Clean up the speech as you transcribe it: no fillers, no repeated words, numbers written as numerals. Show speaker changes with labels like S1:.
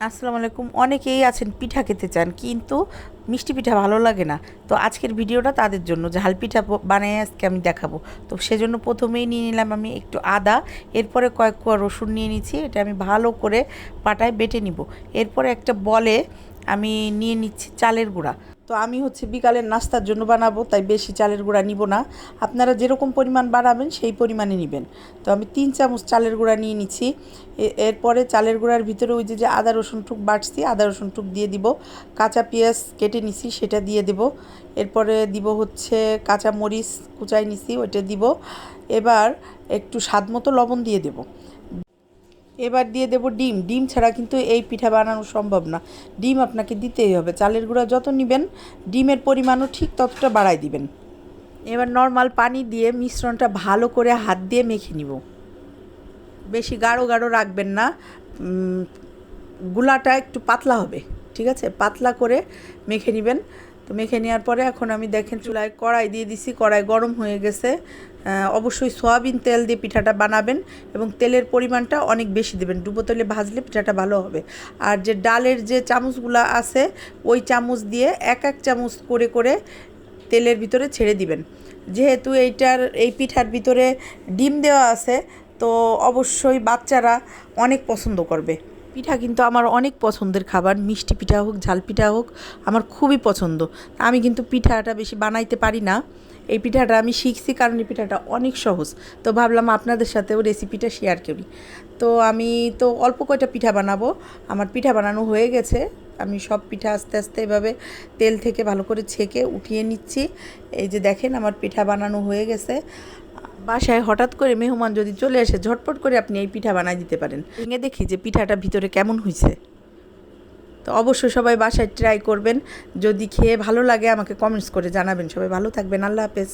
S1: আসসালামু আলাইকুম। অনেকেই আছেন পিঠা খেতে চান কিন্তু মিষ্টি পিঠা ভালো লাগে না। তো আজকের ভিডিওটা তাদের জন্য, ঝাল পিঠা বানিয়ে আজকে আমি দেখাবো। তো সেজন্য প্রথমেই নিয়ে নিলাম আমি একটু আদা, এরপরে কয়েক কোয়া রসুন নিয়ে নিচ্ছি। এটা আমি ভালো করে পাটায় বেটে নিব। এরপরে একটা বলে আমি নিয়ে নিচ্ছি চালের গুঁড়া। তো আমি বিকালের নাস্তার জন্য বানাবো, তাই বেশি চালের গুঁড়া নিব না। আপনারা যেরকম পরিমাণ বানাবেন সেই পরিমাণে নেবেন। তো আমি 3 চামচ চালের গুঁড়া নিয়ে নিচ্ছি। এরপরে চালের গুঁড়ার ভিতরে ওই যে আদা রসুন টুক বাটছি, আদা রসুন টুক দিয়ে দিব। কাঁচা পেঁয়াজ কেটে নিছি, সেটা দিয়ে দেব। এরপরে দিব কাঁচা মরিচ কুচাই নিছি, ওইটা দিব। এবার একটু স্বাদ মতো লবণ দিয়ে দেব। এবার দিয়ে দেব ডিম। ডিম ছাড়া কিন্তু এই পিঠা বানানো সম্ভব না। ডিম আপনাকে দিতেই হবে। চালের গুঁড়া যত নেবেন ডিমের পরিমাণও ঠিক ততটা বাড়াই দিবেন। এবার নর্মাল পানি দিয়ে মিশ্রণটা ভালো করে হাত দিয়ে মেখে নিব। বেশি গাঢ় গাঢ় রাখবেন না, গুলাটা একটু পাতলা হবে, ঠিক আছে? পাতলা করে মেখে নেবেন। তো মেখে নেওয়ার পরে এখন আমি দেখেন চুলায় কড়াই দিয়ে দিছি, কড়াই গরম হয়ে গেছে। অবশ্যই সয়াবিন তেল দিয়ে পিঠাটা বানাবেন এবং তেলের পরিমাণটা অনেক বেশি দেবেন। ডুবো তেলে ভাজলে পিঠাটা ভালো হবে। আর যে ডালের যে চামচগুলো আছে ওই চামচ দিয়ে এক এক চামচ করে করে তেলের ভিতরে ছেড়ে দিবেন। যেহেতু এই পিঠার ভিতরে ডিম দেওয়া আছে, তো অবশ্যই বাচ্চারা অনেক পছন্দ করবে। পিঠা কিন্তু আমার অনেক পছন্দের খাবার। মিষ্টি পিঠা হোক, ঝাল পিঠা হোক, আমার খুবই পছন্দ। আমি কিন্তু পিঠাটা বেশি বানাইতে পারি না। এই পিঠাটা আমি শিখছি কারণ এই পিঠাটা অনেক সহজ। তো ভাবলাম আপনাদের সাথেও রেসিপিটা শেয়ার করি। তো আমি অল্প কয়টা পিঠা বানাবো। আমার পিঠা বানানো হয়ে গেছে। আমি সব পিঠা আস্তে আস্তে এভাবে তেল থেকে ভালো করে ছেঁকে উঠিয়ে নিচ্ছি। এই যে দেখেন আমার পিঠা বানানো হয়ে গেছে। বাসায় হঠাৎ করে মেহমান যদি চলে আসে, ঝটপট করে আপনি এই পিঠা বানাই দিতে পারেন। ভেঙে দেখি যে পিঠাটা ভিতরে কেমন হয়েছে। তো অবশ্যই সবাই বাসায় ট্রাই করবেন। যদি খেয়ে ভালো লাগে আমাকে কমেন্টস করে জানাবেন। সবাই ভালো থাকবেন। আল্লাহ হাফেজ।